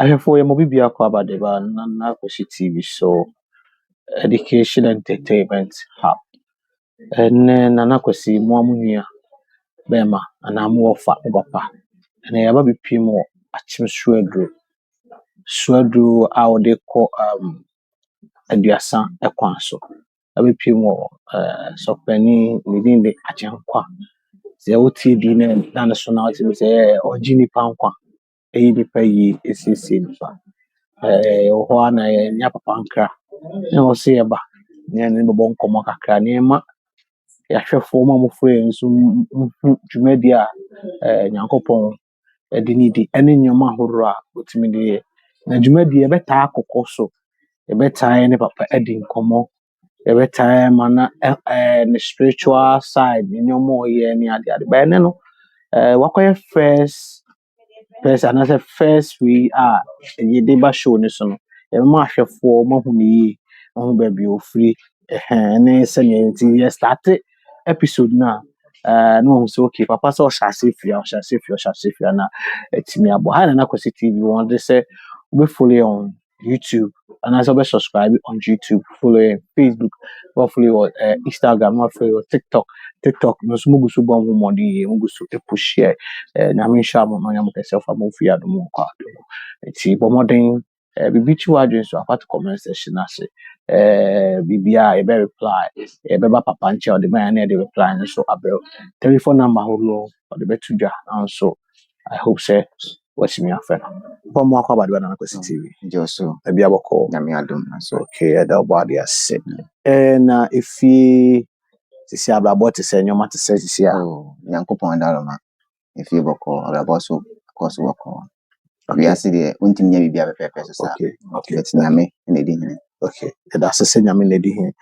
I have for Mobi Aquaba de Ban, Nakoshi TV show, education entertainment hub. And then Nanakosi Momunia, Bema, and I'm more fat papa. And I ever be Pimo, Achim Swedru, how they call Aduasa Equanso. I be Pimo, so penny within the Achankwa. The OT dinner, nationality, or Ginny Pankwa. Eyi nipa yi esiesie nipa hɔ a na yɛnya papa nkra na ɔsɛ yɛba na ne bɛbɔ nkɔmmɔ kakra nneɛma yɛahwɛfoɔ ma mofo yɛn nso mhu dwumadi a nyankopɔn de ne di ɛne nneɛma ahoroɔ a ɔtumi de yɛ na dwumadi yɛbɛtaa akokɔ so yɛbɛtaa ne papa adi nkɔmmɔ yɛbɛtaa ma na ne spiritual side ne nneɛma a ɔyɛ ne ade bɛyɛ ne no wakɔyɛ first we ye de ba show ne so no e ma hwefo ma hu ne yi hu ba bi ofri ne se ne nti ye start episode na no hu so okay papa so shase fia na etimi abo ha na Kwesi TV won dey say we follow on YouTube and also be subscribe on YouTube, follow on Facebook, follow on Instagram, follow on TikTok no so mugusu bon mo modi mugusu e push share na me sha mo nya mo kese fa mo fi ado mo kwa do ti bo modern bibi chi wadwen so apart comment section ase bibia e be reply e be ba papa nche o de man na de reply no so abel telephone number ho lo o de betu dwa and so I hope say what's me after for more about na Kwesi TV Joso e bia boko na me adom so okay that body as said and if you sisi abrabọ te sẹ nyoma te sẹ sisi a nyankopon daroma efi boko abrabọ so koso boko we ase de untim nya bibia pepepe so sa okay bet nyame na di hin okay da sese nyame na di hin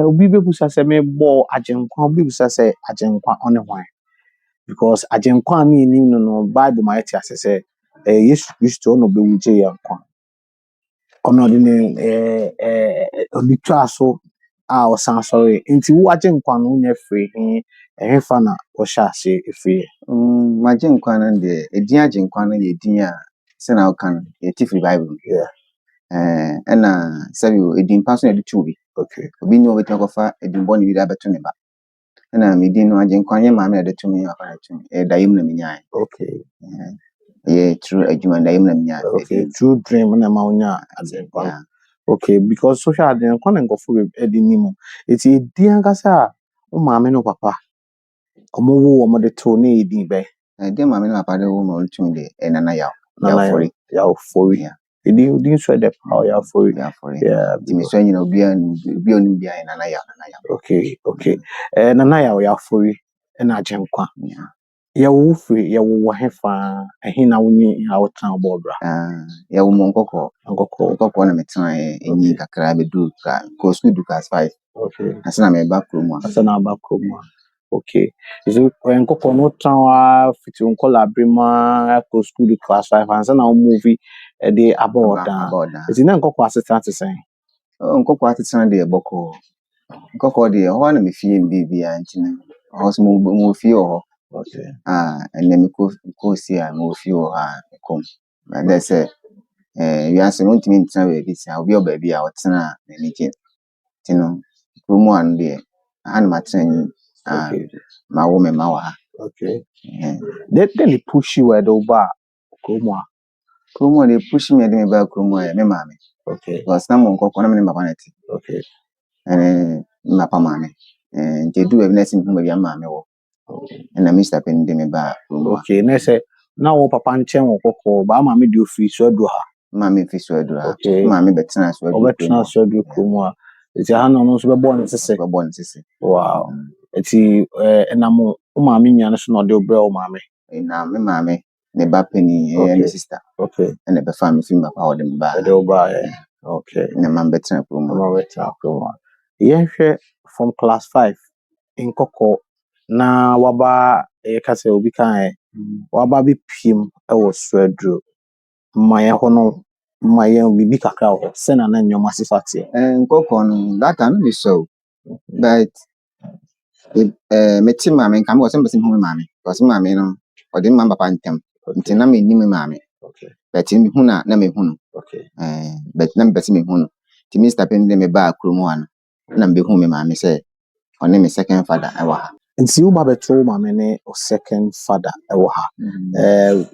obi bebusa sẹ me bo agenkwa obi bebusa sẹ agenkwa one hwan because agenkwa na ni no bible ma yeti ase sẹ Yesu Kristo no be wuje yankwa ono di ne obi twa so o san sorry nti wo agenkwa no nya free hin fa na o sha se free magenkwa na de edin agenkwa na ye din a se na o kan ye tifri bible na sabi edin pa so na de tubi okay obi nyo betu akofa edin boni bi da betu ne ba na me din no agenkwa nye ma me de tumi afa tumi dayim na me nyaa okay yeah true adwuma dayim na me nyaa okay true dream na ma onya agenkwa okay because social agenkwa na ngofo edin ni mu eti edin ankasa o ma me no papa omo wo omo de to na edin be de ma me no papa de wo mo tumi de nana yaw fori edin so de power ya fori yeah timi so nyina obi oni bia nana yaw okay nana yaw fori na agenkwa ya wo free ya wo hefa ehin na woni ha wotan obobra ya wo nkoko na metan enyi kakra be du ka ko school du class 5 okay asana me ba kromu okay izo nkoko no tan wa fiti nkola brima ko school du class 5 asana o movie de aboda is na nkoko assistant sen nkoko assistant de boko nkoko de ho na me fie bibia ntina ho so mo fie ho okay and then ko si a mo fi o kom na dey say we ask no ntimi ntina we bi si a obi oba bi a otena na nije tino promo an dey an matren ma wo me ma wa okay they push you where do ba promo dey push me dey ba promo me mama okay because na mo nkoko na me papa na ti okay na papa mama nje do we na sim mo bia mama wo na Mr. Pen de me ba okay na say na wo papa nchen wo kokko ba ma me do free so do ha ma me fi so do ha okay ma me betena so do kromo a eti ha no so be born sese wow eti na mo o ma me nya no so no de obre o ma me na me ma me ne ba pani me sister okay na be fa me fi ba o de ba okay na ma betena kromo ye hwe from class 5 in kokko na waba kase obi kan waba bi pim e wo Swedru maye hono maye bibi kakra ho se na nyoma sifate nkoko no that time be so but me ti mama nka me wo se me ho mama because mama no o de mama papa ntem nti na me ni mama Okay. but me hu na me hu no Okay. but na me pese me hu no ti me step in me ba kromu ano na me hu me ma me say on me second father e wa ha Nti wo ba beto maame ne o second father ɛwɔ ha.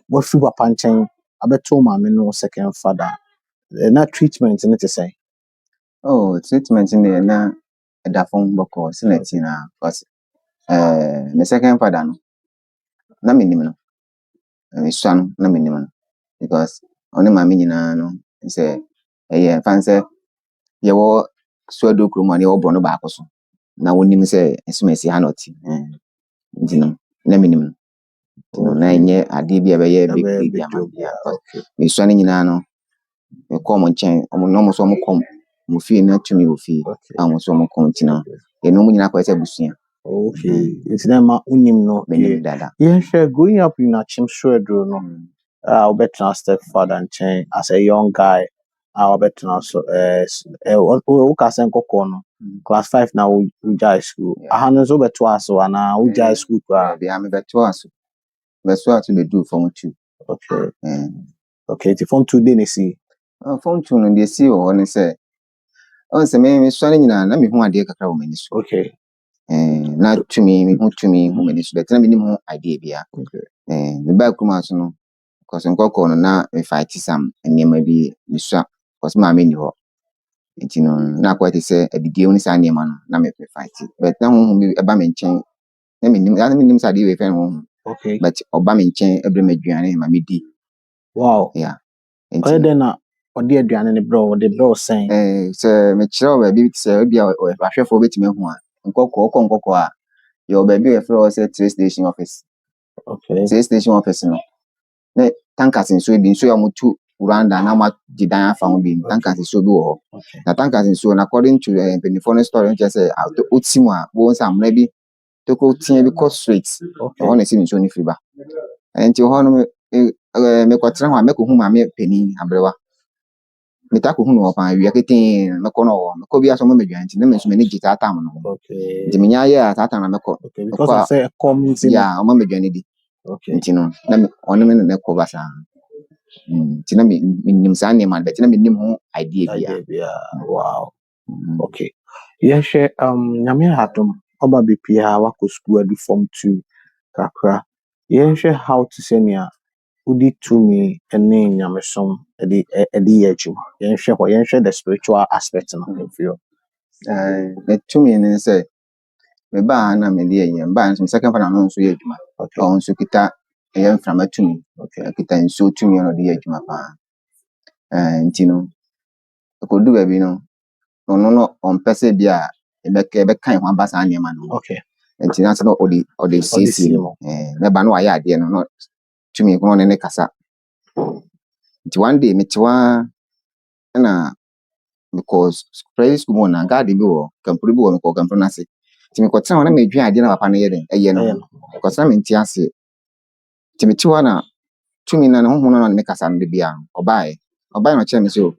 What fi papa nkyɛn abeto maame no second father. Na treatment ne te sɛ. oh treatment ne na da fon boko se na ti na cause me second father no na me nim no me sua no na me nim no because on ma me nyina no say fan say ye wo sua do kromu ani wo bro no ba akoso na wonim say esumasi ha not nti no na me nim no na enye ade bia be ye big big ama bia me sua ne nyina no me kom nchen omo no mo so mo kom mo fie na tumi wo fie am so mo kom ntina ye no mo nyina kwa se busua. Okay. It's na ma unim no. Yeah, sure. Growing up in Achimswedro no. Obetra stepfather nkyɛn as a young guy. Obetra so wo ka sen kokɔ no. Class 5 na wo jai school. Aha no so beto aso ana wo jai school kwa. Bia me beto aso. Beto aso be do form 2. Okay. Okay, ti form 2 dey na si. Form 2 no dey si o ne say. On se me so ne nyina na me hu ade kakra wo mani so. Okay. Na tumi hu mani so bet na me nim hu ade bia. Okay. Me ba kuma so no. Cause nkɔkɔ no na me fight sam nneɛma bi me so cause ma me ni hɔ nti no na kwate sɛ adidie woni sa nneɛma no na me fight but na hu bi eba me nkyɛn na me nim sa de we fɛ no okay but oba me nkyɛn ebre me aduane ma me di wow yeah nti den na ɔde aduane ne bro ɔde bro sɛn sɛ me kyerɛ ba bi sɛ obi a ahwɛfo betime hu a nkɔkɔ a yɛ oba bi yɛ frɛ o sɛ train station office okay train station office no na tankers nso bi nso ya mutu Rwanda na ma di dan afa ho bi tankers nso bi wɔ hɔ na tankers nso according to penifone story nche say otimu a wo nsa amna bi toko tie bi cost straight ho na si nso ni friba enti ho no me kwatra ho a me ko hu ma me pani abrewa me ta ko hu no pa wi aketen me ko no me ko bi aso me medwan nti na me nso me ni gita tam no okay nti me nya ya ta tam na me ko because I say community ya o ma medwan di okay nti no na me ono me ne ko basa nti na me nim sa ne man bet na me nim ho idea bia wow okay yeah share nyame hatom oba bepia wako school adu form 2 kakra yeah share how to say nia udi to me ene nyame som edi yeju yeah share the spiritual aspect no feel the to me ne say me ba na me de yen ba nso second father no nso ye adwuma o nso kita yen frama to me kita nso to me no de ye adwuma pa nti no ko du ba bi no no on pese bia ebe kan ho aba sa anema no okay nti na so odi sisi me ba no wa ya ade no to me ko ne kasa nti one day me tiwa na because praise school mo na God bi wo kampuru bi wo ko kampuru na se nti me ko tena na me dwan ade na papa no ye den eye no because na me nti ase nti me tiwa na to me na ho no ne kasa no bia obae no che me so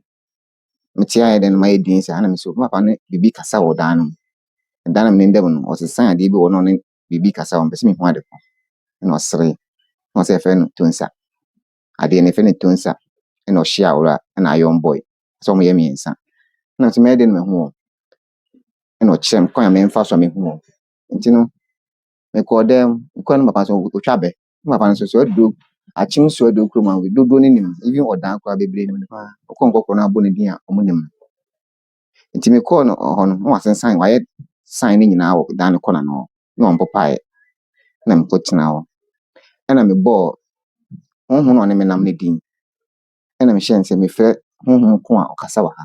me tia ye den ma ye din sa na me so papa no bibi kasa wo dan no dan me ndem no o se san ade bi wo no ne bibi kasa wo pese me hu ade ko na osere no se fe no tonsa ade ne fe ne tonsa na o hia wora na ayon boy so mo ye mi nsa na so me de me hu na o chem kwa me mfa so me hu nti no me ko dem ko na papa so o twabe papa so so do achim so do kroma we do ni nim even odan kwa bebre nim ko nkoko na abo ne din a omo nim nti me ko no ho no wa sensan wa ye sign ni nyina wo dan ko na no na on popae na me ko tina wo na me bo honhom no ne me nam ne din na me hye nse me fe honhom ko a okasa wa ha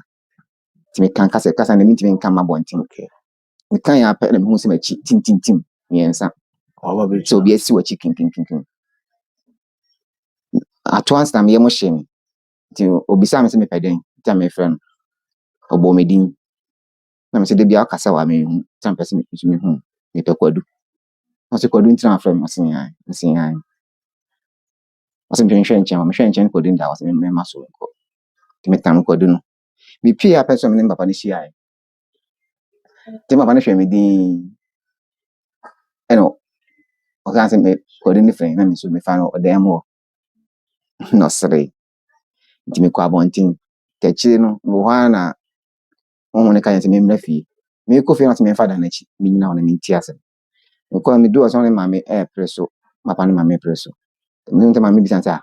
ti me kan kasa na me ti me kan ma bontin okay me kan ya pa na me hu se ma chi tim yensa so bi esi wa chi kin at once na me mo hye me ti obisa me se me peden ti me fe no obo me din na me se de bia okasa wa me hu tam pese me hu me pe kwadu na se kwadu ntina afre me se yan wase me hwe nchen kwadu nda wase me ma so ko ti me tam kwadu no me pie ya pese me ne papa ne hia ti papa ne hwe me din eno o kan se me kwadu ne fe na me so me fa no odem ho no sere nti me kwa abonten techi no wo ha na honhom ne ka yɛn sɛ memmra fie me kɔ fie na sɛ memfa da n'akyi menyina hɔ na menti asɛm me kɔ me du ɔsɔn ne maame pere so papa ne maame pere so me ntam maame bisa sɛ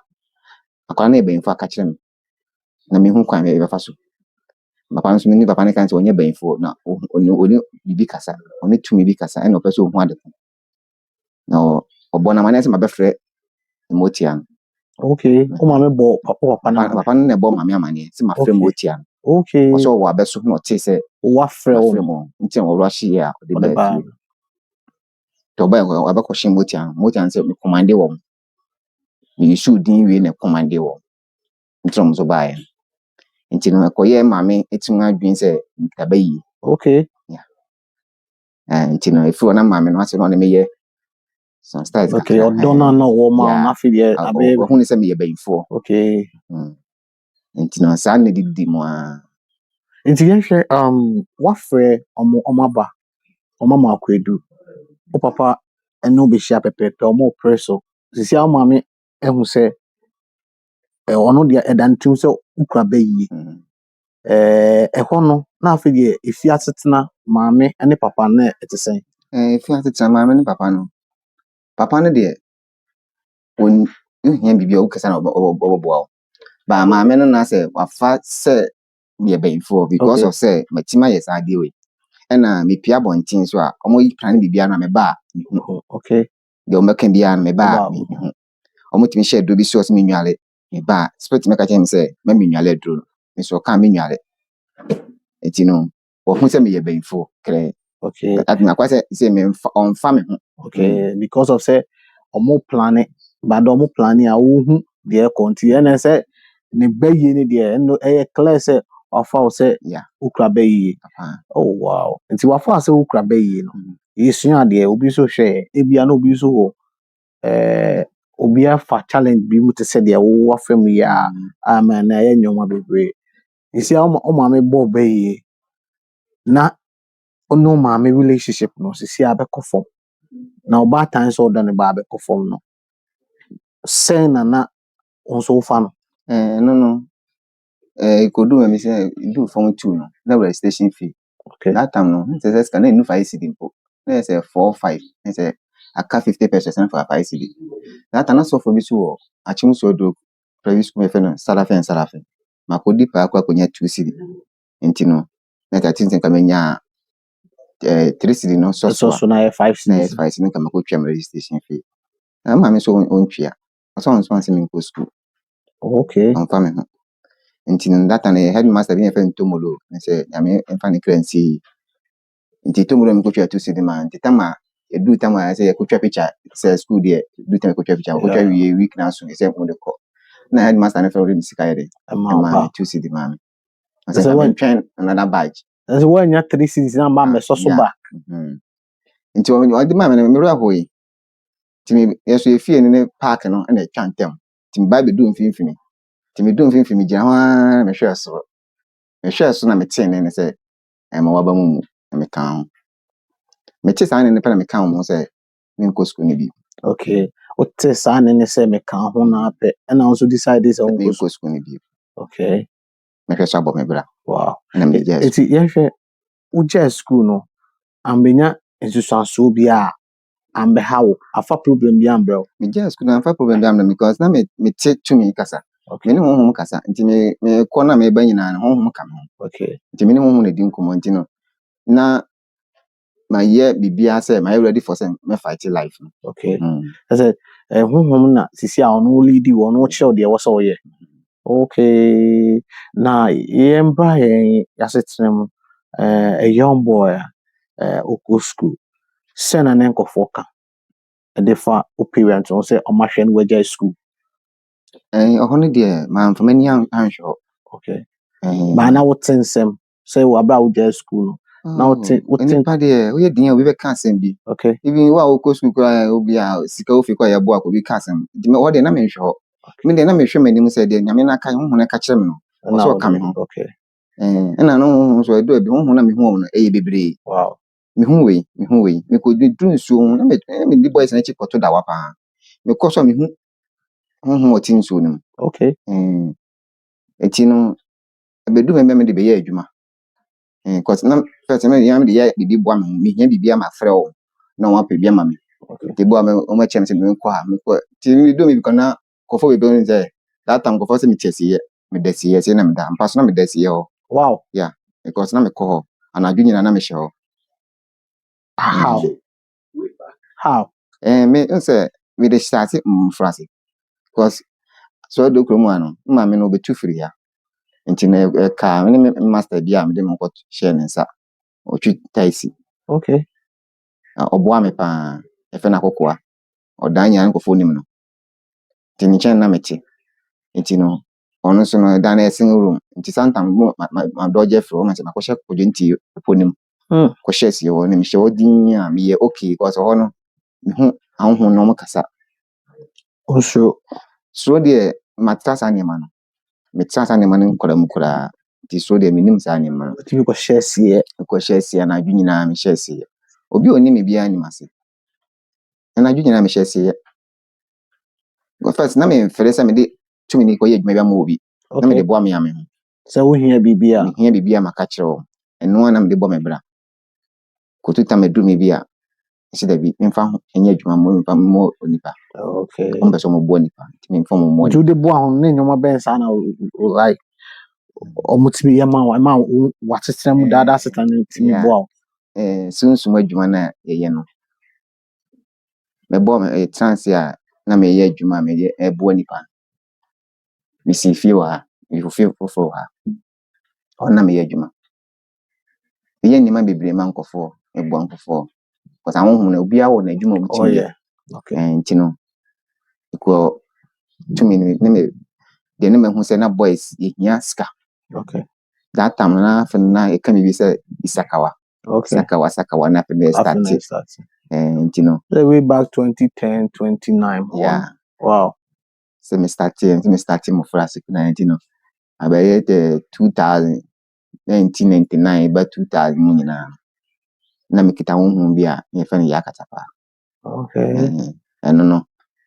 akwa na ɛbɛnfo aka kyerɛ me na mehu kwan me bɛfa so papa nso ne papa ne kan sɛ ɔnyɛ bɛnfo na ɔne bibi kasa ɔne tumi bi kasa ɛna ɔpɛ sɛ ɔhu ade na ɔbɔ na mane sɛ mabɛfrɛ motia no okay o maame bɔ papa na papa no na ɛbɔ maame amane sɛ mafrɛ motia no okay ɔsɛ ɔwɔ abɛso na ɔte sɛ wafrɛ mo nti ɔwɔ ahye a ɔde ba fie to ba abɛkɔhye motia no sɛ me commande wɔ me yisu din wie na commande wɔ nti ɔmo so bae nti no ɛkɔyɛ maame etim adwin sɛ tabayi okay nti no efi na maame no ase no na meyɛ some styles okay odona na wo ma na fi ye abe hu ne sɛ meyɛ bɛyifo okay nti no saa na didi mu a nti yɛn hwɛ wafrɛ ɔmo aba ɔmo ma akwedu o papa ɛno be hyia pɛpɛpɛ ɔmo preso sisi a maame ehu sɛ ɔno de ɛdantum sɛ ukura bɛyie ɛhɔ no na afi de efi asetena maame ne papa na ɛte sɛn efi asetena maame ne papa no de on nhia bibia wo kasa na ɔbɔboa ba maame no na sɛ wafa sɛ me bɛyifo because of sɛ matima yɛ saa de we ɛna mepia bonten so a ɔmo yi plan bibia na me ba okay de ɔmo ka bia na me ba ɔmo timi share do bi so me nwale me ba spirit me ka kyerɛ me sɛ ma me nwale duro me so ka me nwale eti no wo hu sɛ me yɛ bɛyifo krɛ okay atna kwa sɛ me on fa me ho okay because of say ɔmo plan ba do ɔmo plan a wo hu de continue na sɛ ne bɛyie ne de no ɛyɛ clear sɛ wafa wo sɛ ukura bɛyie oh wow nti wafa sɛ ukura bɛyie no yesua de obi so hwɛ ebia na obi so wɔ obi afa challenge bi mu te sɛ de wo wafa mu ya ama na ɛyɛ nyoma bebree isi a o maame bɔ bɛyie na ono maame relationship no sisi abɛkɔ fam na ɔbaatan sɛ ɔdɔ ne ba abɛkɔ fam no sɛn na nso fa no no ikodu me say do phone 2 no na registration fee okay that time no say scan na nufa ICD mpo na say 4-5 na say aka 50% for ICD that time na so for bi so achim so do private school me fe no salafen makodi pa akwa konya 2 cedi nti no na ta tintin ka menya 3 cedi no so na 5 cedi na 5 cedi ka makotwa registration fee na mama so on twia so se me go school okay on fa me ho nti no data na headmaster bi nefa ntomolo na sɛ nyame mfa ne kransi nti tomolo me kotwa 2 cedi ma nti tama edu tama sɛ kotwa picture sɛ school there du tama kotwa picture kotwa wie week na so sɛ mo de kɔ na headmaster ne fa already sika yɛ ma 2 cedi ma me sɛ when train another badge as when ya 3 cedis na ma me so back nti o di ma me ro ahoyi nti me yeso efie ne park no na etwa ntem nti me ba be du mfimfini nti me du mfimfini gya ho a me hwɛ soro na me tie ne sɛ ma waba mu na me ka ho me tie saa ne pa na me ka ho sɛ me nko school ne bi okay o tie saa ne sɛ me ka ho na apɛ na also decide sɛ me nko school ne bi okay me hwɛ so abɔ me bra wow na me gya eti ye hwɛ wo gya school no ambenya nsusuanso bi a ambe hawo afa problem bi ambe me gya school na afa problem bi ambe because na me tie tumi kasa me ne honhom kasa nti me kɔ na me ba nyina na honhom ka me okay nti me ne honhom na di nkomo nti no na ma ye bibia say ma ready for say me fight life okay say honhom na sisi a ono lead wo no kire de wo so ye okay na ye mbra ye yasetrem a young boy oko school send an enkofo ka e dey fa o parents on say o ma hwe no waja school ohono de ma mfa mani anhwe okay ba na wotin sem say wo abra wo ja school no na wotin pa de we din obi be ka asem bi okay even wa oko school kwa obi a sika ofi kwa ye bo akobi ka asem di me wo de na me nhwe ho me de na me hwe mani mu say de nyame na ka ho na ka kire me no so ka me ho okay na no so do bi ho na me ho no e bebre wow me hu wei me ko dru nsuo na me di boys na chi koto da wa pa me ko so me hu ho otin nsuo no okay eti no ebedu me de be ye adwuma cause na first me yam de ye bibi boa me hia bibi ama frɛ wo na wa pe bi ama me te boa me o ma chem se me nkɔ ha me kɔ ti me do me bi kana kɔfɔ be do nze that time kɔfɔ se me chesi ye me desi ye se na me da mpa so na me desi ye ho Wow. yeah because na me kɔ ho anadwo nyina na me hye ho How? me nse me de start frase because so do kromu ano ma me no betu firi ya nti na ka me ne master bia me de mo kɔ share ne nsa otwi taisi Okay. oboa me pa efe na kokoa odan nya nkofo nim no nti ni chen na meti nti no ono so no dan esin room nti santam ma doje fro ma se ma kɔhye kodwo nti ponim kɔhye sie wo ne me hye odin a me ye okay because ho no me hu ahun no mo kasa so de matrasa ne ma no me trasa ne ma no nkora mu kura nti so de me nim sa ne ma no Ti kɔhye sie na adwu nyina me hye sie obi oni me bia ni mase na adwu nyina me hye sie go first na me fere se me de tumi ni koye adwuma bia ma obi na me de boa me ame ho se wo hia bibia me hia bibia maka kyerɛ eno na me de bo me bra ko tuta me du me bia se da bi mfa ho enya adwuma mo mfa mo onipa okay o mbe so mo bo onipa ti me mfa mo ju de bo ahun ne nyoma ben sa na like omutimi ya ma wa tetere mu dada setan timi bo sunsum adwuma na ye no me bo me chance a na me ye adwuma me ye bo onipa me si fie wa me fie foforo ha ona me ye adwuma me ye nima bebre ma nkofo e bo nkofo because ahun na obi awo na adwuma omutimi ye okay nti no ko tumi ne me de ne me hu se na boys ye hia ska okay that time na fe na e ka me bi se isakawa okay sakawa na fe start nti no way back 2010 29 yeah wow so me start mo frase na nti no abaye 2000 1999 ba 2000 mu nyina na me kita honhom bi a me fa ne yakatapa okay eno no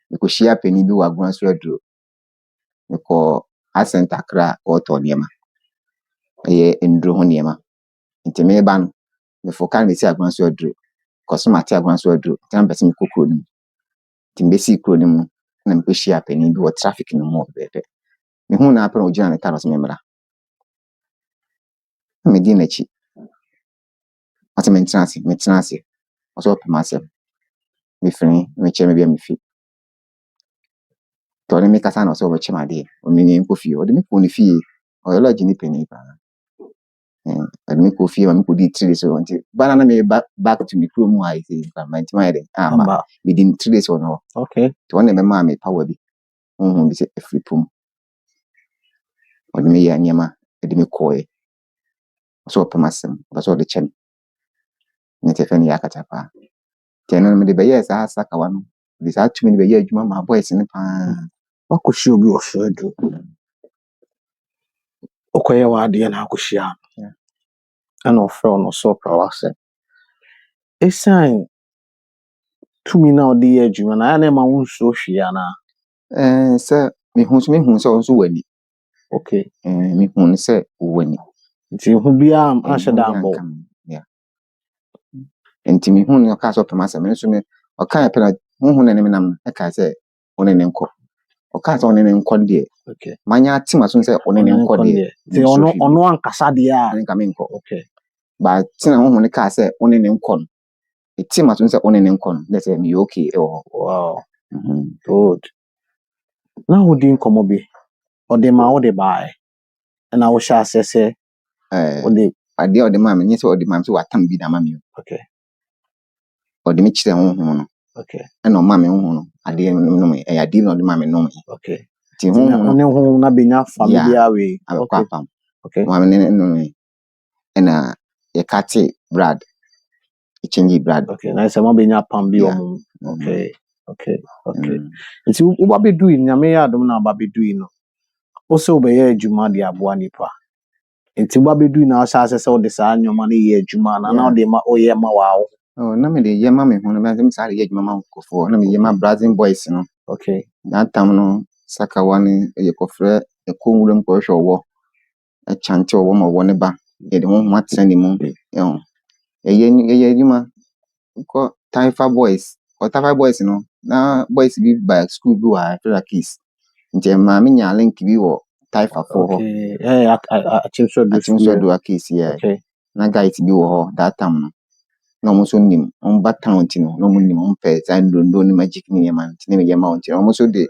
me ko shia pani bi wa gwan so aduro me ko Ascent Accra auto niema ye nduro ho niema nti me ba no me fo kan me si agwan so aduro ko so mate agwan so aduro tan pese me kokro nim nti me si kro nim na me ko shia pani bi wo traffic no mo bebe me hu na apere ogina ne car so me mra me di na chi ati me trance oso pe masem me frin me che me bia me fi to ne me kasa na oso bo che ma de o me ni nko fi o de me ko ni fi o lo ji ni pani pa me ko fi ma me ko di 3 days o nti bana na me back to me kro mu ai say pa ma nti ma de ma me di 3 days o no okay to ne me ma me power bi bi se free pum o de me ya nyama de me ko e oso pe masem oso de che ne te fe ni yakata pa teno me de be yes asaka wa no de sa tumi be ye adwuma ma boys ne pa wakoshi obi wo so adu okoye wa de na akoshia ana ofro no so prawase esan tumi na odi ye adwuma na na ma wonso hwia na se me hu se onso wani okay me hu se wani nti hu bia am ahye da bo yeah nti me hu ne ka so pema se me nso me o kan pera hu ne me nam e ka se one ne nko o ka se one ne nko de okay manya tima so se one ne nko de ti ono ankasa de a nka me nko okay ba tina hu ne ka se one ne nko no tima so se one ne nko no let's say me okay wow good na wo din komo bi o de ma wo de bae na wo sha asese o de ade o de ma me nyese o de ma so watam bi na ma me okay o de me kire honhom no okay na o ma me honhom no ade no me e ade no de ma me no okay ti honhom no honhom na benya familia we okay pam okay ma me no na ye kate brad e change brad okay na se ma benya pam bi o mo okay nti wo ba be do nyame ya adom na ba be do no o se obeye adwuma de aboa nipa nti wo ba be do na o sha se o de sa nyoma na ye adwuma na o de ma o ye ma wa na me de ye ma me hu no me sa ye adwuma ma nkofo na me ye ma brazil boys no okay na tam no saka one ye kofre konwuram ko hwe owo e chante owo ma owo ne ba ye de ho atene mu eye adwuma ko Taifa Boys o Taifa Boys no na boys bi by school bi wa Federal Keys nti ma me nya link bi wo Taifa for ho Okay. Achimso do atim so do Keys yeah Okay. na guide bi wo ho that time no na mo so nim on ba town ti no na mo nim on pe za ndondo ni magic ni man ti ne ye ma on ti mo so de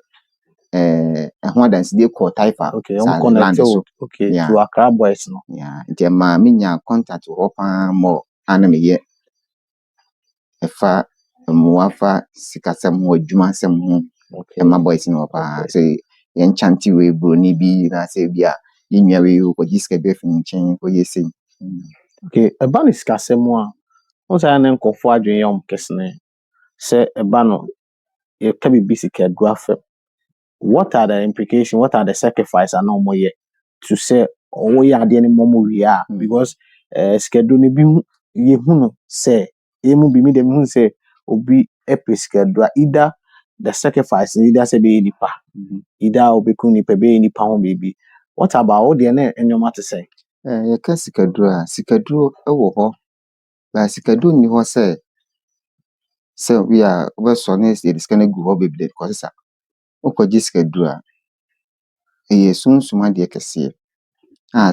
ho adanse de ko Taifa Okay. sa I'm connected. so Okay. yeah To Accra Boys no. yeah nti ma me nya contact ho pa mo ana me ye efa muafa sikasem ho adwumasem ho Okay. ma boys no pa say yen chanti we bro ni bi na say bia yinwa we ko jiska be fin chen ko yesi Okay. Eba no sikasem a on say na nkofo adwen yom kesne. Say eba no e ka bibi sika du afem. What are the implications? What are the sacrifices and no more to say oh yeah ade ni momo we are because skedo ne bi ye hunu say emu bi mi dem hunu say obi epe skedo either the sacrifice either say be nipa either obeku nipa be nipa ho baby. What about all the na enyoma to say? ye ka sikaduro e wo ho ba sikaduro ni ho say we are we so ne se diska na gu ho bebre ko sa o ko jiskaduro a ye sunsuma de kese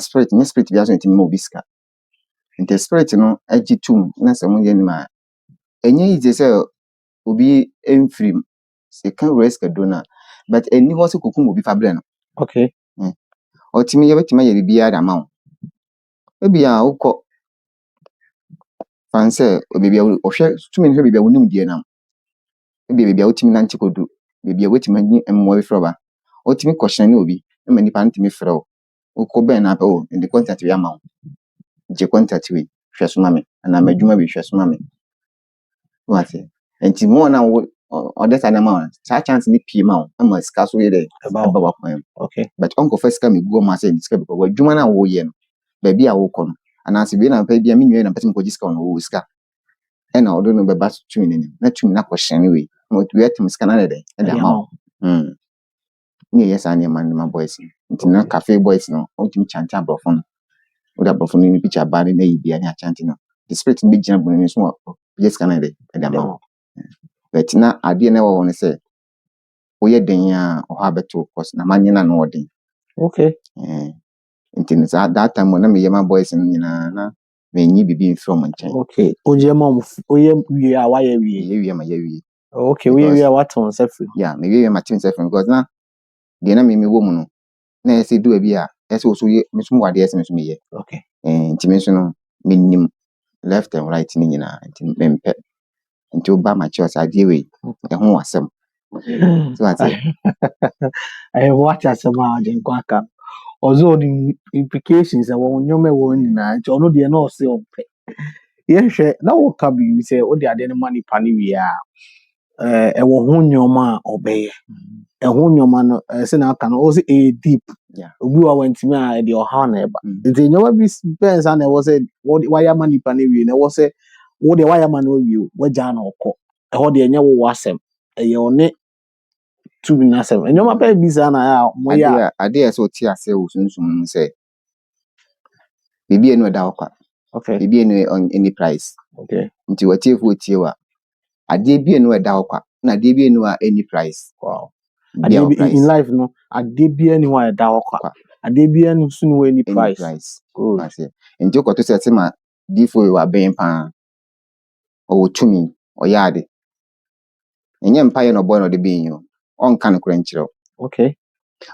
spirit bi aso ntimi mo biska nti spirit no agitum na se mo ye ni ma enye ize say obi enfrim se kan risk dona but eni ho se kokum obi fabre no Okay. otimi ye betima ye bibia da ma wo ebia ukọ fanse obibia ohwe tumi hwe bibia wonim die nam ebia bibia otimi na nchikodu bibia wetima ni emmo we froba otimi question obi ema nipa ntimi frɛ ukọ ben na o in the contact we ama wo je contact we hwe so ma me na madwuma we hwe so ma me wate enti mo na wo odesa na ma sa chance ni pie ma wo ama sika so ye de aba wa kwan Okay. but onko first come go ma say sika because adwuma na wo ye no ba bia wo kɔ no anase bi na pa bia me nwie na person ko sika no wo sika e na odo no be ba tumi ni na tumi na question we no to yet sika na de de ma ni yes ani man ma boys nti na cafe boys no o tumi chante abrofo no o da abrofo ni picture ba ni na yibia ni a chante no the spirit be gina bo ni so yes sika na de ma but na ade na wo ne say woyɛ den a ɔha abeto course na manyina no ɔden Okay. nti that time na me yema boys nyina na me nyi bibi from nkyɛn Okay. Oje mom oye wie a wa ye wie. ye wie ma ye wie Okay, we wie a what on self. yeah me wie ma team self because na de na me wo mu no na yɛ do bi a yɛ so ye me so wade yɛ me so me ye Okay. nti me so no me nim left and right ni nyina nti me mpɛ nti oba ma church ade we ho asɛm so I say I watch as a man in Quaka. Although the implications are one you may won nti ono de na ose ompe. Yehwe na wo ka bi say o de ade ne money pani wi a e wo ho nyoma a obeye. E ho nyoma no se na aka no o se e deep. yeah Obi wa wantimi a de oha na eba. Nti nyoma bi pens na e wo se wa ya money pani wi na wo se wo de wa ya man wi wo ja na okọ. E ho de enye wo wasem. E ye one tu bi na asem. Nyoma pa bi sa na ya mo ya ade yɛ so ti ase wo sunsum sɛ bibi enu da okwa okay. bibi enu on any price Okay. nti watiefo tie wa ade bi enu da okwa na ade bi enu a any price Wow. Bia Ade price in life no ade bia ni wa da okwa. Ade bia ni so no any any price. price Good. ase nti ko to se ma difo wa ben pa o tumi o yaade enye mpa ye no boy no de ben yo on kan ko nkyerɛ Okay.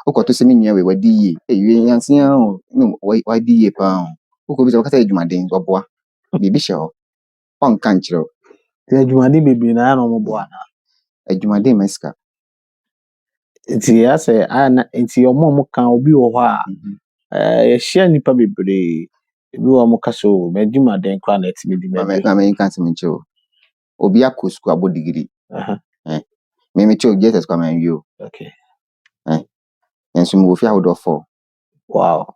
o ko to se me nua we wadi ye ewie yanse a no wadi ye pa o ko bi se wakata adwumaden boboa bibi hye ho on kan kyerɛ Ti adwumade bebre na ya no mo bo ana. adwumaden maska Nti ya say ana nti omo kan obi wo hɔ a ye share nipa bebre. Ebi wo mo ka so me adwumaden kwa na etimi di me. ma me kan se me kyerɛ obi akɔ school abo degree me kyerɛ Jesus kwa man yo Okay. enso mo fi ahodo 4 Wow.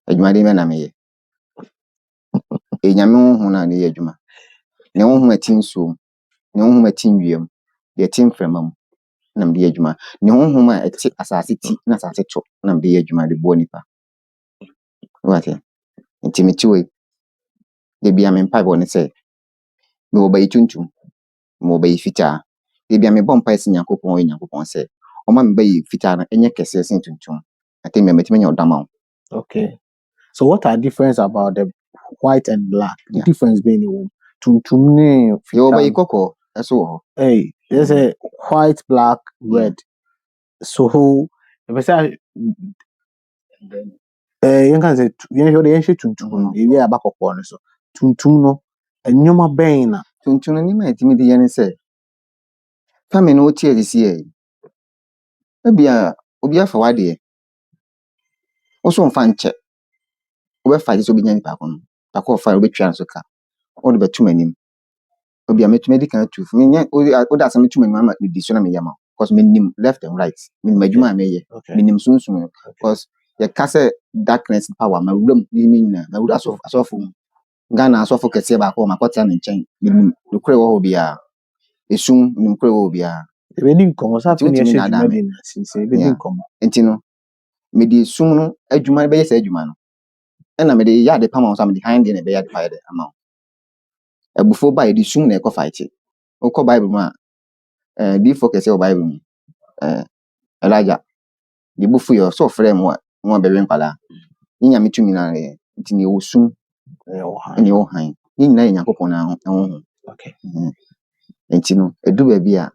adwumaden me na me ye enyame hu na ne ye adwuma ne hu ati nsuom ne hu ati nwiem de ati mframa mu na mede yɛ adwuma ne honhom a ɛte asase ti na asase to na mede yɛ adwuma de boɔ nipa wate nti meti wei de bia me mpa bɔ ne sɛ me wɔ bayi tuntum me wɔ bayi fitaa de bia me bɔ mpa sɛ Nyankopɔn sɛ ɔma me bayi fitaa no ɛnyɛ kɛseɛ sen tuntum ate me metime nya ɔdama wo. Okay. So what are difference about the white and black? The Yeah. difference being the tuntum ne yɛwɔ bayi kɔkɔɔ ɛso wɔ hɔ. Hey, there's a white, black, red. So if I say you can say you should tuntum. You are back upon so tuntum no enyoma bɛn na tuntum no nima ɛtimi de yɛ ne sɛ family no wotie de sie ebia obi afa wadeɛ woso mfa nkyɛ wobɛfa gye sɛ obi nya nipa ko no akɔ fa wobɛtwa nso ka wode bɛtum anim obi a metumi di kan tu me nya woda asɛm tum anim ama di so na me yama because me nim left and right me nim adwuma a me yɛ me nim sunsun because yɛ ka sɛ darkness power ma wuram ni nyina ma wura asɔfo Ghana asɔfo kɛseɛ ba ko ma kɔta ne nkyɛn me nim nokore wɔ hɔ bia esum nim nokore wɔ hɔ bia ebedi nkomo sa fi ne hye adwuma bi na sinse ebedi nkomo enti no me di sum no adwuma bɛyɛ sɛ adwuma no ɛna me de yɛ ade pama wo sa me de hand ne bɛyɛ ade pa yɛ de ama wo abufo ba yɛ di sum na ɛkɔ fight wokɔ bible mu a di focus wɔ bible mu Elijah di bufu yɛ so frɛ mu a bɛwe nkwala nya me tumi na yɛ nti ne wɔ sum ne wɔ han ni nyina yɛ Nyankopɔn na ho okay nti no edu ba bi a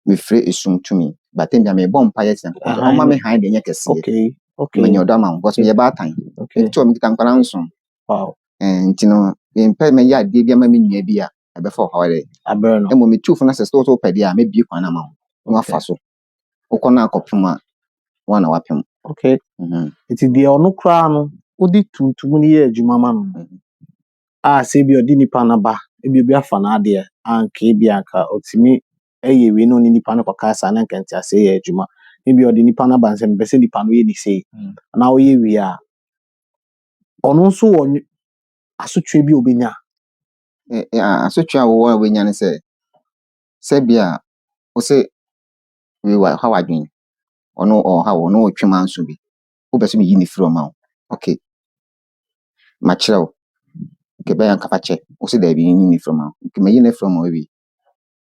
me frɛ esum tumi batem bia me bɔ mpa yɛ sɛ ɔma me han de nyɛ kɛseɛ okay me nyɛ ɔdama because me yɛ baatan nti o me kita nkwala nso wow nti no me mpɛ me yɛ ade bi ama me nua bi a ɛbɛfa ɔhaw de abere no emo me tufo na sɛ so pɛ de a me bie kwan na ma wo na fa so wokɔ na akɔpem a wo na wapem okay nti de ɔno kra no odi tuntum ne yɛ adwuma ma no a sɛ bi ɔdi nipa na ba ebi obi afa na ade anka bi anka otimi ɛyɛ we no ni nipa no kɔka sa na nkɛnti ase yɛ adwuma ebi ɔdi nipa na ba nsɛm bɛ sɛ nipa no yɛ ni sei na ɔyɛ wi a ɔno nso wɔ asotwe bi obenya asotwe a wo obenya ne sɛ bia wo sɛ we wa ha wadwen ɔno ɔha wo no twema nso bi wo bɛ sɛ me yi ne firi ma wo okay ma kyerɛw ke bɛ yanka fa kyɛ wo sɛ da bi yi ne firi ma wo ke me yi ne firi ma wo bi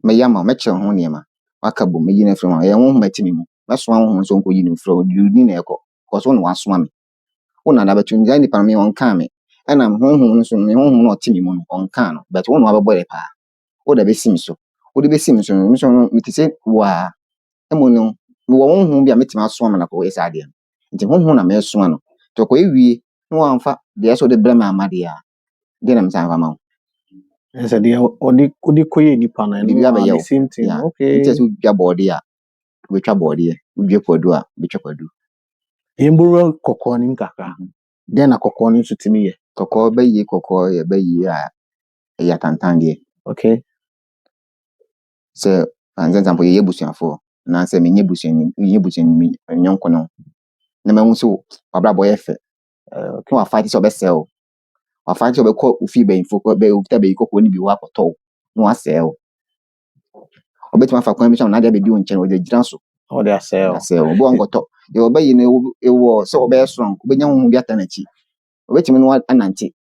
me yama me kyerɛw ho niema waka bom me yi ne firi ma wo ho matimi mu me so ho nso nko yi ne firi wo di na ɛkɔ because wo na wasoma me wo na da bɛtu nja nipa me on ka me ɛna honhom nso me honhom na ɔtimi mu no on ka no but wo na wabɛbɔ de pa wo da bɛsim so wo de bɛsim so no so me ti sɛ wa emo no me wo honhom bi a metimi asoma me na kɔ yɛ ade nti honhom na me soma no to kɔ ewie no amfa de ɛso de brɛ me amade a de na me san fa ma wo ɛsɛ de odi koye nipa na no the same thing okay nti sɛ dwa bɔɔde a wetwa bɔɔde udwe kwadu a betwa kwadu yemburu kokɔ nim kakra de na kokɔ no nso timi yɛ kokɔ bayi kokɔ yɛ bayi a ɛyɛ tantan de okay sɛ anzanzampo yɛ busuafo na sɛ menye busuani nyonko no na mahu so wabrabɔ yɛ fɛ okay wa fight sɛ obɛsɛw wa fight sɛ obɛkɔ ofi bayinfo kɔ bɛ okita bayi kokɔ ni bi wa kɔtɔ no asɛw obɛtuma fa kwan bi sɛ na de bɛdi wo nkyɛn ɔde gyina so ɔde asɛw bo nkɔtɔ yɛ obayi ne ɛwɔ sɛ obɛyɛ strong obɛnya ho bi atana chi obɛtumi no anante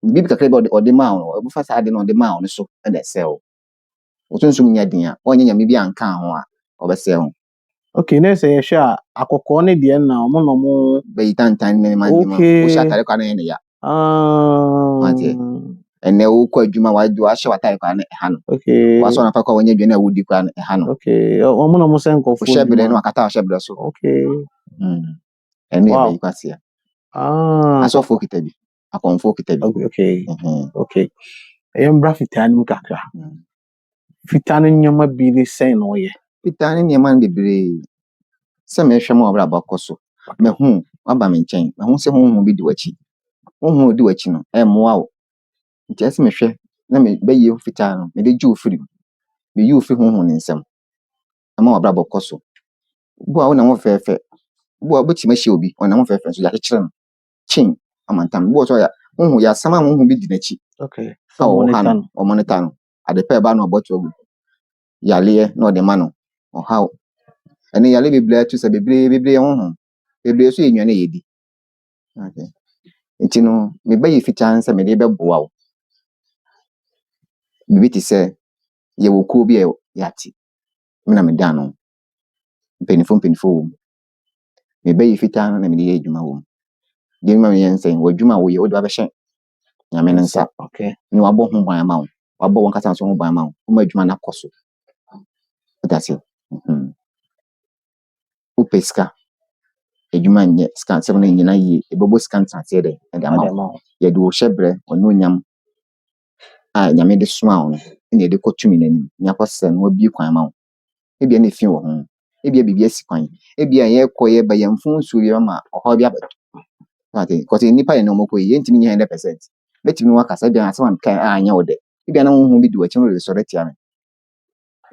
bibi kakra bi ɔde ma wo obufa sa ade no ɔde ma wo no so ɛda sɛw osunsun nya din a ɔnya nya me bi anka ho a ɔbɛsɛw okay na sɛ yɛhwɛ a akɔkɔ ne deɛ na ɔmo no mo bayi tantan ne ma wo hyɛ atare kwa na ya ene wo kɔ adwuma wa do ahyɛ watare kwa na ɛha no okay wa so na fa kwa wonya dwene a wodi kwa na ɛha no okay ɔmo no mo sɛ nkɔfo wo hyɛ bere no akata hyɛ bere so okay ene e bayi kwasia asɔfo kita bi akɔnfo kita bi okay okay ɛyɛmbra fitaa nim kakra fitaa no nyama bi ne sɛn na ɔyɛ fitaa ne nyama no bebree sɛ mehwɛ ma ɔbra bakɔ so mehu aba me nkyɛn mehu sɛ honhom bi di wachi honhom di wachi no ɛmoa wo nti asɛ mehwɛ na me bayi fitaa no me de gye ofiri me yi ofiri honhom ne nsɛm ama ɔbra bakɔ so bo a wo na ho fɛfɛ bo a bɛti ma hye obi ɔna ho fɛfɛ so ya kyerɛ no chin amantam bo so ya honhom ya sama honhom bi di n'akyi okay so o monitor no ade pa ba na ɔbɔto agu yaleɛ na ɔde ma no ɔhaw ɛne yale bebree to sɛ bebree honhom bebree so yɛ nnuane yɛdi okay nti no mebɛyɛ fitaa sɛ mede bɛboa wo bibi te sɛ yɛwɔ kuo bi a yɛate me na meda no mpanifo wɔ mu mebɛyɛ fitaa no na mede yɛ adwuma wɔ mu deɛ ma meyɛ nsɛn wɔ adwuma a woyɛ wode babɛhyɛ nyame no nsa ne wabɔ ho ban ama wo wabɔ wɔn kasa so ho ban ama wo woma adwuma no akɔ so that's it wopɛ sika adwuma nyɛ sika sɛm no nyina yie ɛbɛbɔ sika ntraseɛ dɛ ɛde ama wo yɛde wo hyɛ berɛ ɔno onyam a nyame de soma wo no ɛna yɛde kɔtumi n'anim ne akɔsɛ no wabie kwan ma wo ebia ne fi wɔ ho ebia biribi asi kwan ebia yɛkɔ yɛba yɛmfo nsuo bi ama ɔhaw bi abɛto okay because nipa yɛ na ɔmɔkɔ yɛ ntimi nyɛ 100% betimi no wakasa bia asɛm anka anyɛ wo dɛ ebia na honhom bi di wakyi no resɔre tia me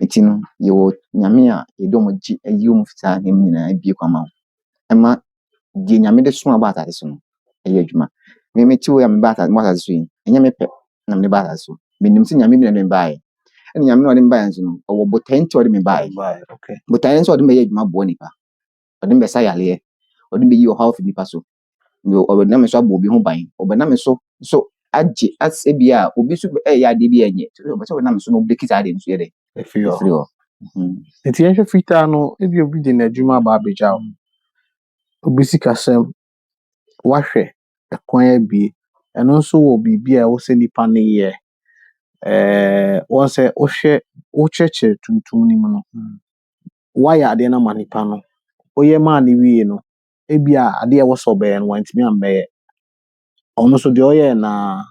nti no yɛwɔ nyame a yɛde ɔmo gye ayi ɔmo fitaa ne mu nyinaa abie kwan ma wo ɛma deɛ nyame de soma ba asase so no ɛyɛ adwuma me ti wo ya me ba asase so yi ɛnyɛ me pɛ na me ba asase so menim sɛ nyame bi na me baayɛ ɛna nyame na ɔde me baayɛ nso no ɔwɔ botae nti ɔde me baayɛ botae nso ɔde me yɛ adwuma boa nipa ɔde me bɛsa yaleɛ ɔde me yi ɔhaw fi nipa so ɔbɛnam so abɔ obi ho ban ɔbɛnam so agye asɛbia obi so ɛyɛ ade bi ɛnyɛ so ɔbɛnam so no obi kita ade nso yɛ dɛ ɛfiri hɔ nti yɛhwɛ fitaa no ebi obi de n'adwuma aba abɛgya wo obi sikasɛm wahwɛ ɛkwan abie ɛno nso wɔ biribi a ɛwɔ sɛ nipa no yɛ wɔn sɛ wokyerɛkyerɛ tuntum no mu no wayɛ adeɛ no ama nipa no woyɛ maa ne wie no ebi a adeɛ ɛwɔ sɛ ɔbɛyɛ no wantumi ambɛyɛ ɔno nso deɛ ɔyɛ na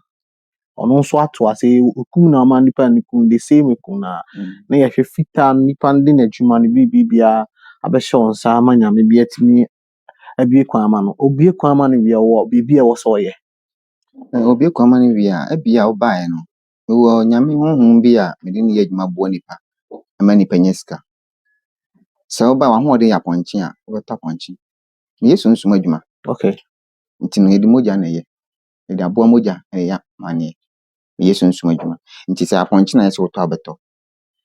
ɔno nso ato ase okum na ama nipa no kum the same kum na yɛhwɛ fitaa no nipa no de n'adwuma no biribiara abɛhyɛ wɔn nsa ama nyame bi atumi abie kwan ama no obie kwan ama no wie wɔ biribi a ɛwɔ sɛ ɔyɛ obie kwan ama no wie a ebia ɔbaeɛ no wɔ nyame honhom bi a mede ne yɛ adwuma boa nipa ama nipa nyɛ sika sɛ ɔba w'ahoɔden yɛ apɔnkye a wobɛtɔ apɔnkye ne yɛ sunsum adwuma okay nti no yɛde mogya na ɛyɛ yɛde aboa mogya ɛyɛ maneɛ ne yɛ sunsum adwuma nti sɛ apɔnkye na yɛ sɛ wotɔ abɛtɔ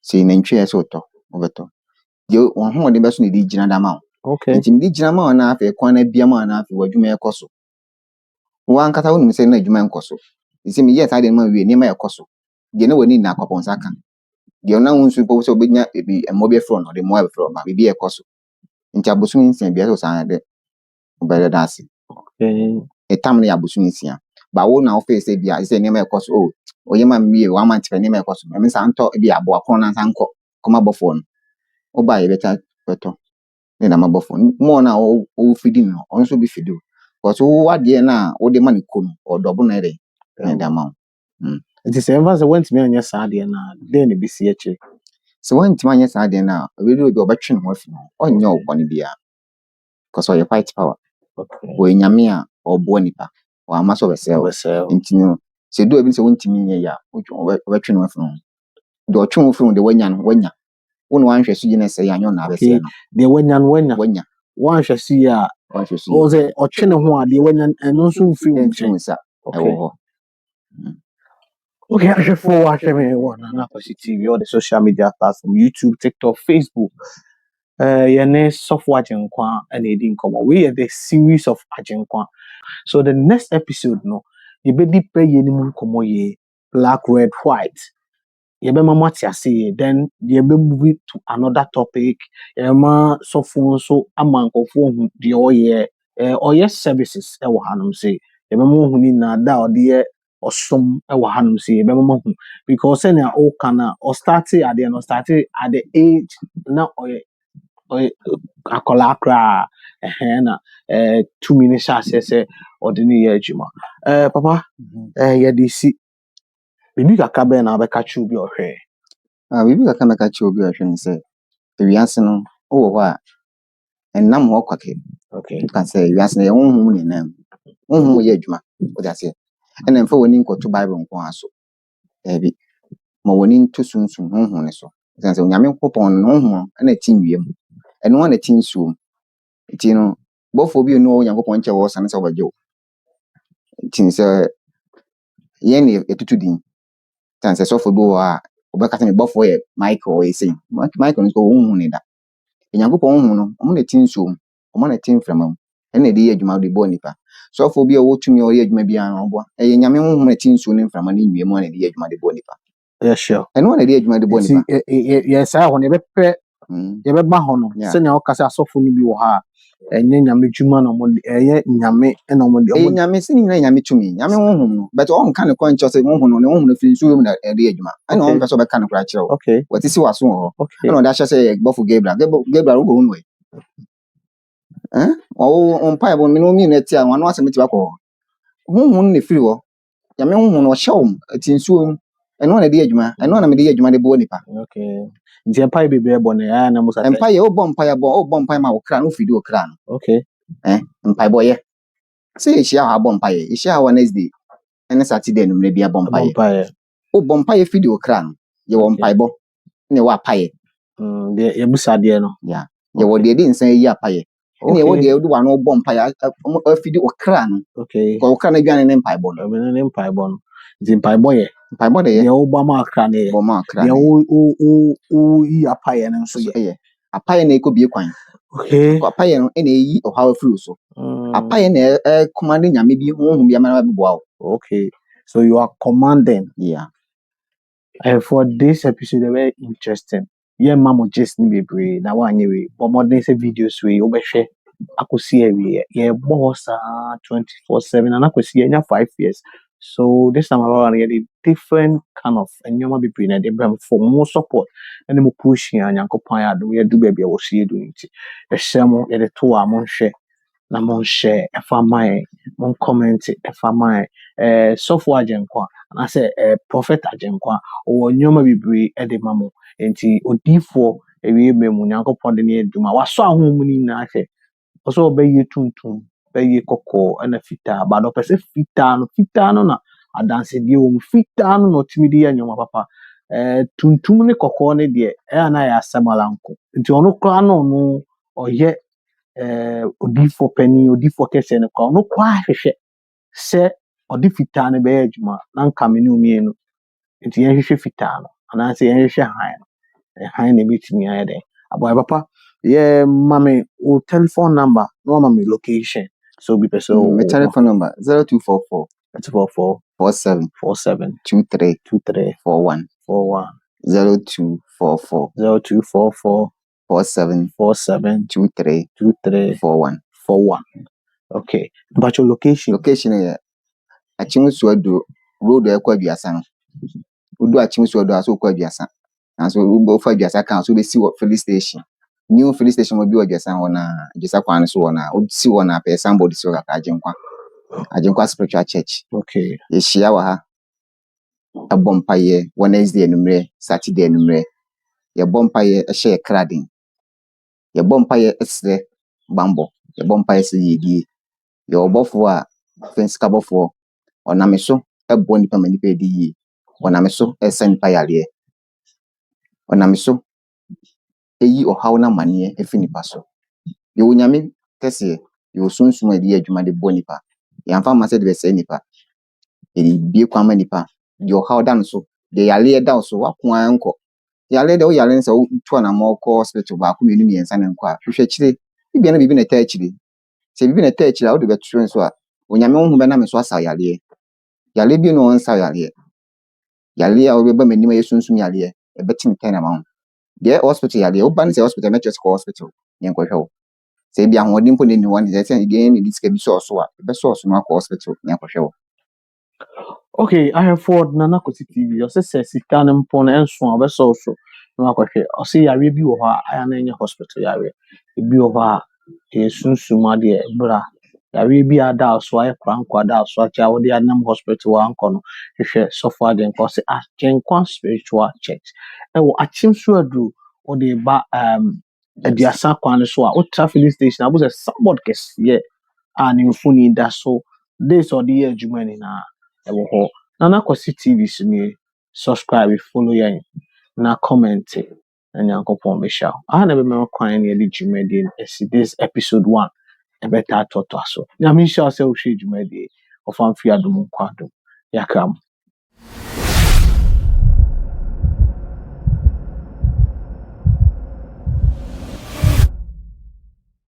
sɛ nantwie yɛ sɛ wotɔ wobɛtɔ deɛ w'ahoɔden bɛso ne de gyina da ma wo nti ne de gyina ma wo na afei kwan na bia ma wo na afei w'adwuma ɛkɔ so wankasa wonim sɛ na adwuma nkɔ so sɛ meyɛ saa deɛ no ma wie nneɛma ɛkɔ so deɛ na w'ani na akɔpɔnsa ka deɛ ɔna wo nso bɔ sɛ wobɛnya mmɔ bi afrɛ no ɔde mmoa bɛfrɛ ma biribi ɛkɔ so nti abosom nsia bia sɛ wo saa de wobɛyɛ da ase ɛtam no yɛ abosom nsia ba wo na wofɛ sɛ bia sɛ nneɛma ɛkɔ so ɔyɛ ma mwie wama nkyerɛ nneɛma ɛkɔ so ɛme sa ntɔ bi aboa kɔn na nsa nkɔ kɔma bɔfoɔ no woba yɛ bɛtɔ ne na mabɔfoɔ mo na wo fidi no ɔno nso bi fidi because wo adeɛ na wode ma ne ko no ɔdɔbo na ɛde ne da ma wo nti sɛ ɛmfa sɛ wantumi anyɛ saa adeɛ no a dɛn na bɛsi akyire sɛ wantumi anyɛ saa adeɛ no a ɔbɛduru bi ɔbɛtwe ne ho afi no ɔnyɛ wo bɔne biara because ɔyɛ white power ɔyɛ nyame a ɔboa nipa ɔama sɛ ɔbɛsɛe nti no sɛ du abi sɛ wontumi nyɛ yɛ a ɔbɛtwe ne ho afi no deɛ ɔtwe ho afi no deɛ wanya no wanya wo na wanhwɛ so yi na sɛ yɛ anyɛ ɔna abɛsɛe no deɛ wanya no wanya wanhwɛ so yi a ɔsɛ ɔtwe ne ho a deɛ wanya ɛno nso mfiri wo nsa ɛwɔ hɔ okay, ahwɛ me wɔ Nana Kwesi TV, all the social media platform, YouTube, TikTok, Facebook. Yɛne Sɔfo Agyenkwa ɛna ɛdi nkɔmmɔ. We are the series of Agyenkwa. So the next episode no, yɛbɛdi pɛ yɛ ne mu nkɔmmɔ yɛ black, red, white. Yɛbɛma mo ate ase then yɛbɛmove to another topic. Yɛma Sɔfo nso ama nkɔfoɔ hu deɛ ɔyɛ services ɛwɔ hanom sɛ yɛbɛma hu ni na da ɔde yɛ ɔsom ɛwɔ hanom sɛ yɛbɛma hu because sɛnea ɔka na ɔstarte adeɛ no ɔstarte at the age na ɔyɛ akɔlaa koraa na tumi ne hyɛ aseɛ sɛ ɔde ne yɛ adwuma papa yɛde si biribi kakra bɛn na wabɛka kyerɛ obi ɔhwɛ biribi kakra mɛka kyerɛ obi ɔhwɛ ne sɛ ewiase no wowɔ hɔ a ɛnam hɔ kwake ka sɛ ewiase no yɛ honhom ne nam honhom yɛ adwuma wode aseɛ ɛna mfa w'ani nkɔto Bible nko a so ɛbi ma w'ani nto sunsum honhom ne so sɛ Onyame nkopɔn no honhom ɛna ti nwie mu ɛno ana ti nsuo mu nti no bɔfoɔ bi no Onyankopɔn nkyɛ wɔ sane sɛ wɔbɛgye wo nti sɛ yɛn ne yɛtutu din sɛ sɔfo bi wɔ a wɔbɛka sɛ me bɔfoɔ yɛ Michael ɔyɛ sei Michael no nso honhom ne da Nyankopɔn hu no ɔmo na ti nsuo mu ɔmo na ti mframa mu ɛna de yɛ adwuma de bɔ nipa sɔfo bi a wotumi ɔyɛ adwuma bi an ɔbɔ ɛyɛ nyame hu na ti nsuo ne mframa ne nwie mu na de yɛ adwuma de bɔ nipa sure ɛno na de yɛ adwuma de bɔ nipa yɛ saa ho ne bɛpɛ yɛbɛba hɔ no sɛnea wɔka sɛ asɔfo no bi wɔ ha ɛnyɛ nyame dwuma na ɔmo ɛyɛ nyame ɛna ɔmo de ɛyɛ nyame sɛ nyina nyame tumi nyame honhom no but ɔnka ne kɔnkyɛ sɛ honhom no ne honhom no firi nsuo mu na ɛde yɛ adwuma ɛna ɔmpɛ sɛ ɔbɛka no kora kyerɛ wo wɔte si waso wɔ hɔ ɛna ɔde ahyɛ sɛ bɔfo Gabriel wogɔ hu no ɔmpa ɛbɔ me no mi na ti a wano asɛm ti bakɔ honhom ne firi hɔ nyame honhom no ɔhyɛ wo ti nsuo mu ɛno na de yɛ adwuma ɛno na me de yɛ adwuma de bɔ nipa nti empire bebree bɔ ne na mo sa empire wobɔ empire ma wo kra no fidi wo kra no empire boye sɛ yɛhyia hɔ abɔ empire yɛhyia hɔ Wednesday ɛne Saturday numre bi abɔ empire wobɔ empire fidi wo kra no yɛwɔ empire bɔ ne wɔ apaye de yɛbusa deɛ no yɛwɔ deɛ de nsan yi apaye ne yɛwɔ deɛ de wano bɔ empire afidi wo kra no ko wo kra no aduane ne empire bɔ no ne empire bɔ no nti empire bɔ yɛ yɛ wo ba ma kra ne bɔ ma kra yɛ wo yi apaye no nso yɛ apaye na ekɔ bie kwan apaye no ena eyi ɔhaw afiri so apaye na command nyame bi honhom bi amana bi boa wo so you are commanding for this episode very interesting mamo just ni bebree na wa anyewe but modern say videos we obehwe akosi awie ye boss 24/7 and akosi enya 5 years. So this time around really different kind of nyoma bebree na dey bring for more support and mo push yan Nyankopon ya do ye do baby wo sie do nti ehye ye de to a mo hwe na mo share efa mai mo comment efa mai sofo agenkwa na say prophet agenkwa o nyoma bebree e de mamo enti odifo ewie memu Nyankopon de ne aduma waso ahom ni na hwe oso obeye tuntum beye kokko ana fita ba do pese fita no na adanse die wo fita no otimi de nyoma papa tuntum ne kokko ne de na ya samalanko nti ono kra no oye odifo pani odifo kese ne kwa no kwa hwehwe se odi fita ne be adwuma na nka me ne umienu nti yen hwehwe fita no ana se yen hwehwe han ne bitimi ayede aboy papa mami o telephone number no mami location so be person my telephone number 0244 47 23 41 0244 47 23 41 okay but your location here Achimsuado road ekwabiasa no udu Achimsuado aso ekwabiasa and so we for Abiasa kan so be see what filling station new filling station will be Abiasa na Abiasa kwan so na see na pe somebody so ka Agenkwa spiritual church ye hia wa ha abompaye Wednesday enumre Saturday enumre ye bompaye ehye kradin ye bompaye esre bambo ye bompaye se yedie ye obofo a fence kabofo onameso ebo nipa manipa edi yi onameso esen pa yale onameso eyi ohaw na mane efi nipa so ye onyame kese ye osunsun edi adwuma de bo nipa ye amfa ma se de be se nipa edi bie kwama nipa de ohaw dan so de yale da so wako anko yale de o yale nse o tu na mo ko hospital ba ko menu miensa ne nko a hwehwe kire bibia na bibi na ta akire se bibi na ta akire a o de betu nso a onyame hu be na me so asa yale bi no nsa yale a obi ba manim yesunsun yale e betim ten na ma de hospital yale o ban se hospital na church hospital yen ko hwe se bia ho odin po ne ni won de se again ni diska bi so so a be so no akọ hospital yen ko hwe okay I have for Nana Kosi TV o se sika ne mpo na enso a be so no akọ hwe o se yare bi wo ha aya na enye hospital yare bi wo ha yesunsun ade bra yare bi ada so ay kranko ada so acha wo de anam hospital anko no hwehwe sofo Agenkwa se Agenkwa spiritual church wo Achimsuado o de ba Abiasa kwan so a o traffic station abu se somebody kese and infuni da so this or the adwuma ni na ewo ho Nana Kosi TV so subscribe follow yan na comment na Nyankopon be sha na be me kwan na de dwuma di this episode 1 e beta toto so na me sha se o hwe dwuma di of am fi adom kwado yakam